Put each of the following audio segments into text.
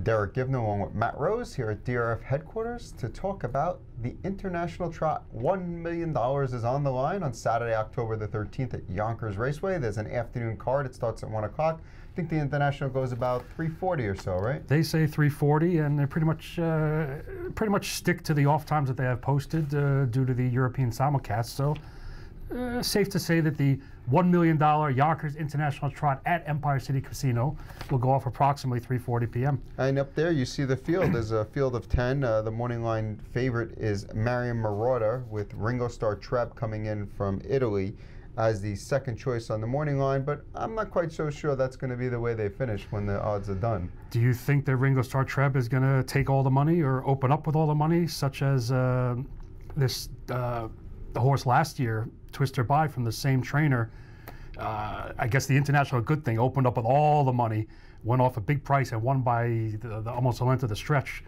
Derick Giwner along with Matt Rose here at DRF headquarters to talk about the International Trot. $1 million is on the line on Saturday, October the 13th at Yonkers Raceway. There's an afternoon card. It starts at 1 o'clock. I think the International goes about 3:40 or so, right? They say 3:40, and they pretty much stick to the off times that they have posted due to the European simulcast. So safe to say that the $1 million Yonkers International Trot at Empire City Casino will go off approximately 3:40 p.m. And up there you see the field. There's a field of 10. The morning line favorite is Marauder with Ringo Starr Treb coming in from Italy as the second choice on the morning line, but I'm not quite so sure that's going to be the way they finish when the odds are done. Do you think that Ringo Starr Treb is going to take all the money or open up with all the money, such as the horse last year, Twister By, from the same trainer? I guess the International, good thing, opened up with all the money, went off a big price, and won by almost the length of the stretch.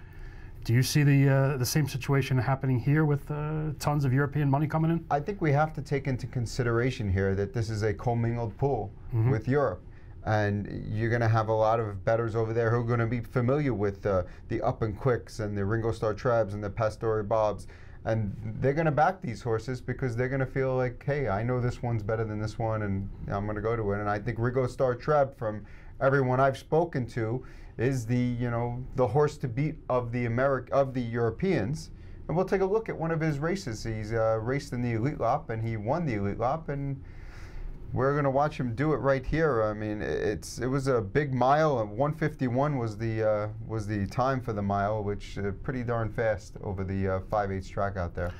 Do you see the same situation happening here with tons of European money coming in? I think we have to take into consideration here that this is a commingled pool with Europe. And you're going to have a lot of bettors over there who are going to be familiar with the Up and Quicks and the Ringo Starr Trebs and the Pastore Bobs. And they're going to back these horses because they're going to feel like, hey, I know this one's better than this one, and I'm going to go to it. And I think Ringo Starr Treb, from everyone I've spoken to, is the horse to beat of the Europeans. And we'll take a look at one of his races. He's raced in the Elite Lop, and he won the Elite Lop, and we're going to watch him do it right here. I mean, it was a big mile. 151 was the time for the mile, which pretty darn fast over the 5/8 track out there.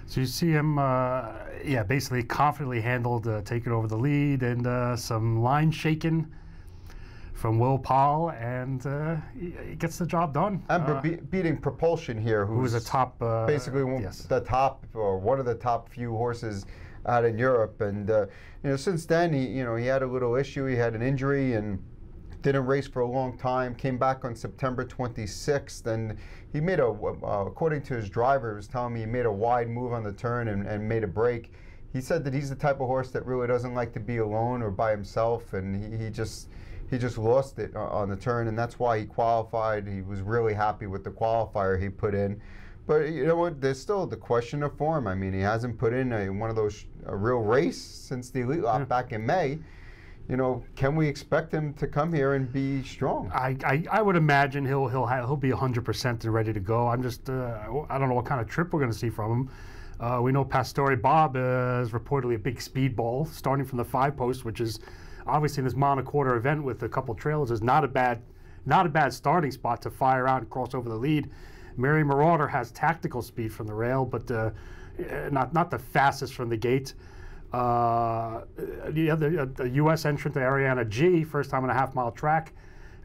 So you see him, basically confidently handled taking over the lead, and some line shaking from Will Powell, and he gets the job done. And beating Propulsion here, who was a top, basically the top, or one of the top few horses out in Europe. And since then he had a little issue. He had an injury and didn't race for a long time. Came back on September 26th, and he made according to his driver, he was telling me he made a wide move on the turn and made a break. He said that he's the type of horse that really doesn't like to be alone or by himself, and he just lost it on the turn, and that's why he qualified. He was really happy with the qualifier he put in. But you know what? There's still the question of form. I mean, he hasn't put in one of those a real race since the Elite Lop back in May. Can we expect him to come here and be strong? I would imagine he'll be 100% and ready to go. I'm just I don't know what kind of trip we're going to see from him. We know Pastore Bob is reportedly a big speedball, starting from the 5-post, which is obviously in this mile and a quarter event with a couple trailers is not a bad starting spot to fire out and cross over the lead. Marauder has tactical speed from the rail, but not the fastest from the gate. The U.S. entrant to Ariana G, first time on a half-mile track.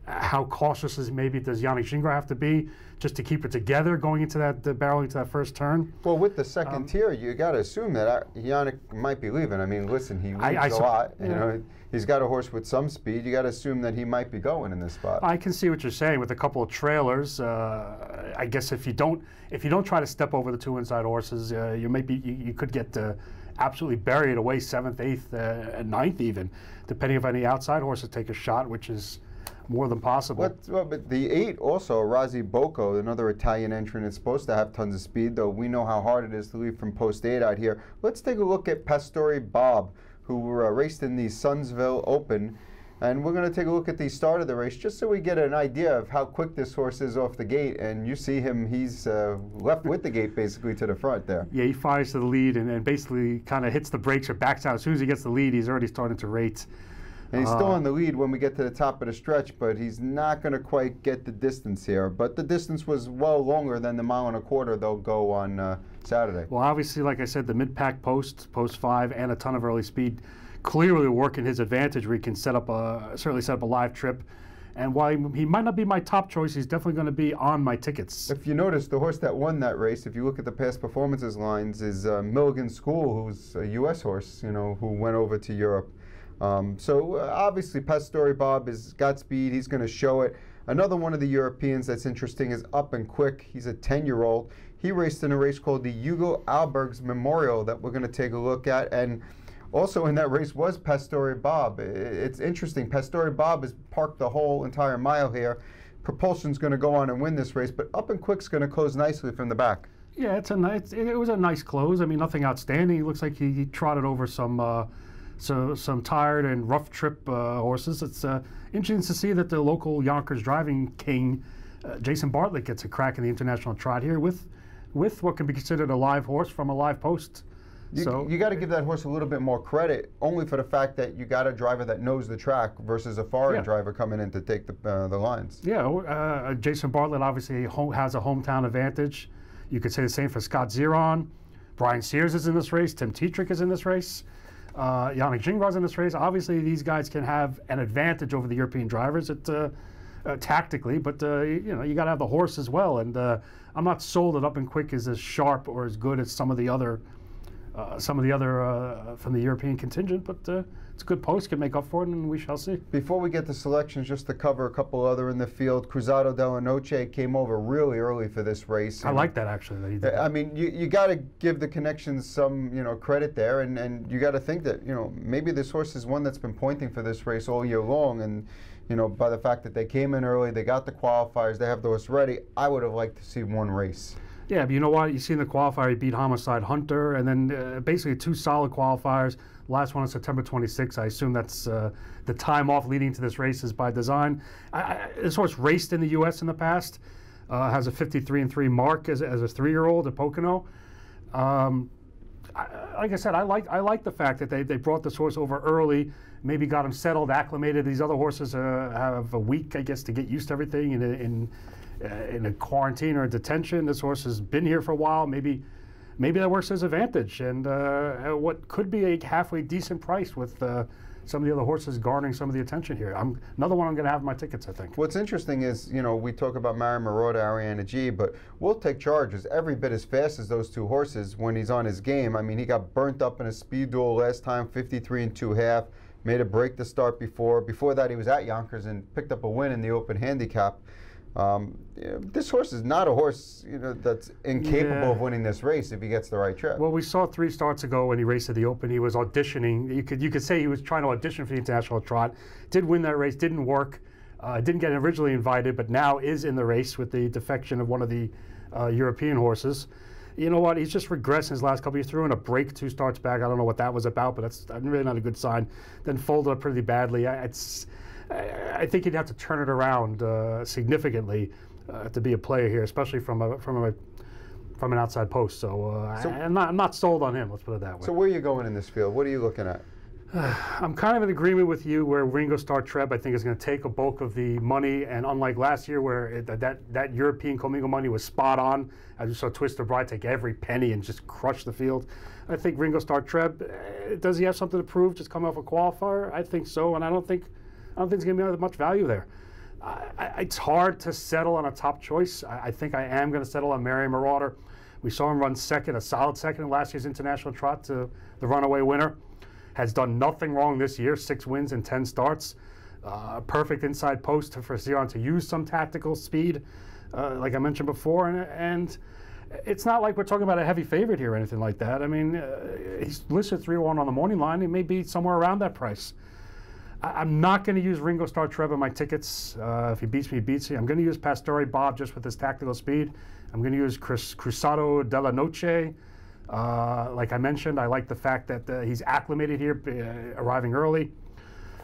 How cautious does Yannick Giwner have to be just to keep it together going into that barreling to that first turn? Well, with the second tier, you got to assume that Yannick might be leaving. I mean, listen, he leads a lot. He's got a horse with some speed. You got to assume that he might be going in this spot. I can see what you're saying with a couple of trailers. I guess if you don't try to step over the two inside horses, you could get absolutely buried away 7th, 8th, and 9th even, depending if any outside horses take a shot, which is more than possible. But the 8 also, Razzi Bocco, another Italian entrant, is supposed to have tons of speed, though we know how hard it is to leave from post 8 out here. Let's take a look at Pastore Bob, who raced in the Sundsville Open. And we're going to take a look at the start of the race just so we get an idea of how quick this horse is off the gate. And you see him, he's left with the gate basically to the front there. Yeah, he fires to the lead and basically kind of hits the brakes or backs out. As soon as he gets the lead, he's already starting to rate. And he's still in the lead when we get to the top of the stretch, but he's not going to quite get the distance here. But the distance was well longer than the mile and a quarter they'll go on Saturday. Well, obviously, like I said, the mid-pack post 5, and a ton of early speed clearly work in his advantage, where he can certainly set up a live trip. And while he might not be my top choice, he's definitely going to be on my tickets. If you notice, the horse that won that race, if you look at the past performances lines, is Milligan School, who's a U.S. horse, who went over to Europe. So obviously Pastore Bob has got speed. He's going to show it. Another one of the Europeans that's interesting is Up and Quick. He's a 10-year-old. He raced in a race called the Hugo Albergs Memorial that we're going to take a look at. And also in that race was Pastore Bob. It's interesting. Pastore Bob has parked the whole entire mile here, Propulsion's going to go on and win this race, but Up and Quick's going to close nicely from the back. Yeah, it was a nice close. I mean, nothing outstanding. It looks like he trotted over some tired and rough trip horses. It's interesting to see that the local Yonkers driving king, Jason Bartlett, gets a crack in the International Trot here with what can be considered a live horse from a live post. You got to give that horse a little bit more credit, only for the fact that you got a driver that knows the track versus a foreign driver coming in to take the lines. Yeah, Jason Bartlett obviously has a hometown advantage. You could say the same for Scott Zeron. Brian Sears is in this race. Tim Tetrick is in this race. Yannick Gingras in this race. Obviously, these guys can have an advantage over the European drivers tactically, but you got to have the horse as well. And I'm not sold that Up and Quick is as sharp or as good as some of the other from the European contingent, but it's a good post, can make up for it, and we shall see. Before we get to selections, just to cover a couple other in the field, Cruzado della Noche came over really early for this race. I like that, actually, that he did that. I mean, you got to give the connections some credit there, and you got to think that maybe this horse is one that's been pointing for this race all year long, and by the fact that they came in early, they got the qualifiers, they have the horse ready. I would have liked to see one race. Yeah, but you know what? You see in the qualifier, he beat Homicide Hunter, and then basically 2 solid qualifiers. Last one on September 26th. I assume that's the time off leading to this race is by design. This horse raced in the U.S. in the past, has a 53-3 mark as a 3-year-old at Pocono. Like I said, I like the fact that they brought this horse over early, maybe got him settled, acclimated. These other horses have a week, I guess, to get used to everything in a quarantine or a detention. This horse has been here for a while. Maybe that works as advantage, and what could be a halfway decent price with some of the other horses garnering some of the attention here. Another one I'm going to have in my tickets, I think. What's interesting is, we talk about Mary Marauder, Ariana G, but Will Take Charge is every bit as fast as those 2 horses when he's on his game. I mean, he got burnt up in a speed duel last time, 53 2.5, made a break to start before. Before that, he was at Yonkers and picked up a win in the open handicap. This horse is not a horse, that's incapable of winning this race if he gets the right trip. Well, we saw 3 starts ago when he raced at the Open. He was auditioning. You could say he was trying to audition for the International Trot. Did win that race. Didn't work. Didn't get originally invited, but now is in the race with the defection of one of the European horses. You know what? He's just regressed in his last couple. He threw in a break 2 starts back. I don't know what that was about, but that's really not a good sign. Then folded up pretty badly. I think he'd have to turn it around significantly to be a player here, especially from an outside post. So I'm not sold on him. Let's put it that way. So where are you going in this field? What are you looking at? I'm kind of in agreement with you where Ringo Starr Treb, I think, is going to take a bulk of the money, and unlike last year where that European commingle money was spot on, as you saw Twister Bride take every penny and just crush the field, I think Ringo Starr Treb, does he have something to prove just coming off a qualifier? I think so, and I don't think there's going to be much value there. It's hard to settle on a top choice. I think I am going to settle on Mary Marauder. We saw him run second, a solid second in last year's International Trot to the runaway winner. Has done nothing wrong this year, 6 wins in 10 starts. Perfect inside post for Zeron to use some tactical speed, like I mentioned before. And it's not like we're talking about a heavy favorite here or anything like that. I mean, he's listed 3-1 on the morning line. He may be somewhere around that price. I'm not going to use Ringo Starr Treb in my tickets. If he beats me, he beats me. I'm going to use Pastore Bob just with his tactical speed. I'm going to use Cruzado della Noche. Like I mentioned, I like the fact that he's acclimated here, arriving early.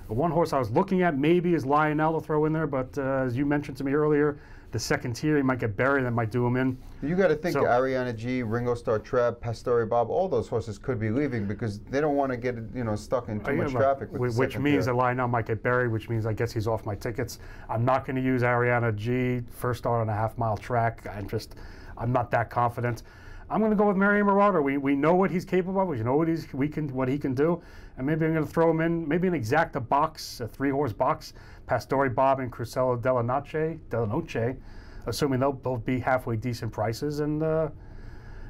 One horse I was looking at maybe is Lionel to throw in there, but as you mentioned to me earlier, the second tier, he might get buried, that might do him in. You got to think Ariana G, Ringo Starr Treb, Pastore Bob, all those horses could be leaving because they don't want to get stuck in too much traffic. Which means that Lionel might get buried, which means I guess he's off my tickets. I'm not going to use Ariana G, first start on a half-mile track. I'm not that confident. I'm going to go with Mary Marauder. We know what he's capable of. We know what he can do, and maybe I'm going to throw him in maybe an exacta box, a 3-horse box, Pastore Bob and Cruzado della Noche, assuming they'll both be halfway decent prices. And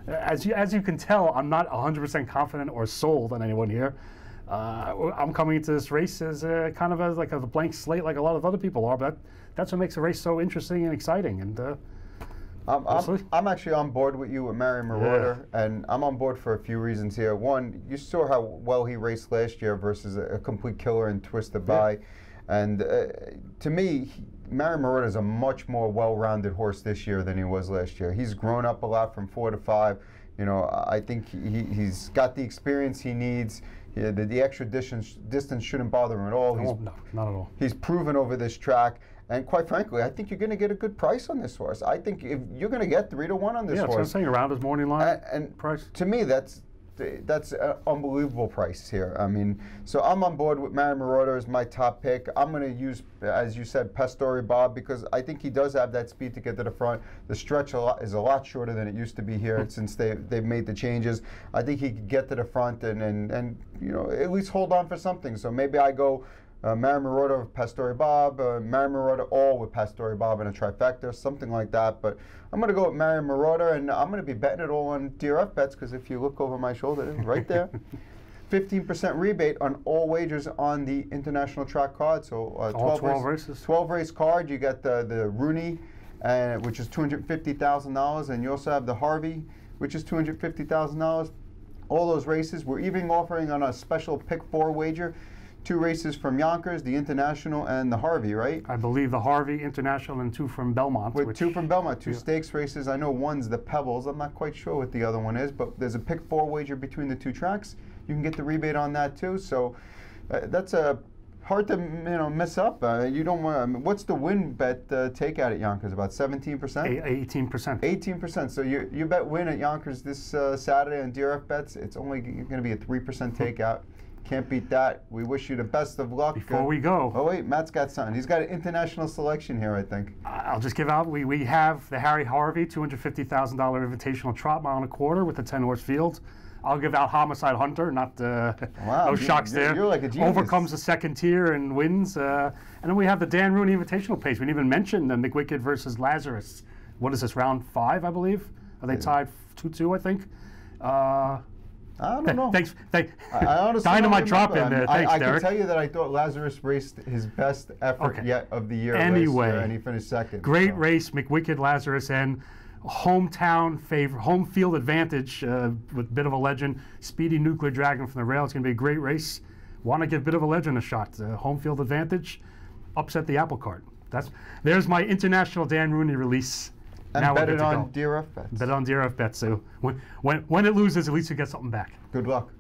as you can tell, I'm not 100% confident or sold on anyone here. I'm coming into this race as kind of like a blank slate, like a lot of other people are. But that's what makes the race so interesting and exciting. And I'm actually on board with you with Mary Marauder, and I'm on board for a few reasons here. One, you saw how well he raced last year versus a complete killer in Twisted By. And to me, Mary Marotta is a much more well-rounded horse this year than he was last year. He's grown up a lot from 4 to 5. You know, I think he's got the experience he needs. The extra distance shouldn't bother him at all. No, not at all. He's proven over this track. And quite frankly, I think you're going to get a good price on this horse. I think if you're going to get 3 to 1 on this horse. Yeah, that's what I'm saying, around his morning line and price. To me, that's an unbelievable price here. I mean, so I'm on board with Mary Marotta as my top pick. I'm going to use, as you said, Pastore Bob, because I think he does have that speed to get to the front. The stretch is a lot shorter than it used to be here since they've made the changes. I think he could get to the front and you know, at least hold on for something. So maybe I go Mary Marotta with Pastore Bob, Mary Marotta all with Pastore Bob in a trifecta, something like that. But I'm going to go with Mary Marotta, and I'm going to be betting it all on DRF bets, because if you look over my shoulder, it's right there. 15% rebate on all wagers on the International Trot card. So 12 races. 12 race card. You got the Rooney, which is $250,000, and you also have the Harvey, which is $250,000. All those races. We're even offering on a special pick 4 wager. 2 races from Yonkers, the International and the Harvey, right? I believe the Harvey International and 2 from Belmont. With 2 from Belmont, 2 stakes races. I know one's the Pebbles. I'm not quite sure what the other one is, but there's a pick 4 wager between the 2 tracks. You can get the rebate on that too. So that's hard to miss up. You don't want. What's the win bet takeout at Yonkers? About 17%. 18%. 18%. So you bet win at Yonkers this Saturday on DRF bets. It's only going to be a 3% takeout. Can't beat that. We wish you the best of luck. Before we go. Oh, wait, Matt's got something. He's got an international selection here, I think. I'll just give out, we have the Harry Harvey $250,000 Invitational Trot mile and a quarter with a 10-horse field. I'll give out Homicide Hunter, not wow, no shocks there. You're like a genius. Overcomes the second tier and wins. And then we have the Dan Rooney Invitational pace. We didn't even mention the McWicked versus Lazarus. What is this, round 5, I believe? Are they tied 2-2, I think? I don't know. Thanks. I honestly Dynamite don't drop in there. Thanks, I Derick. can tell you that I thought Lazarus raced his best effort yet of the year Anyway, last year, and he finished second. Great race, McWicked, Lazarus, and hometown favor, home field advantage with a bit of a legend. Speedy Nuclear Dragon from the rail. It's going to be a great race. Want to give Bit of a Legend a shot. Home field advantage. Upset the apple cart. There's my international Dan Rooney release. And now bet it on DRF bets. Bet on DRF bets. So when it loses, at least you get something back. Good luck.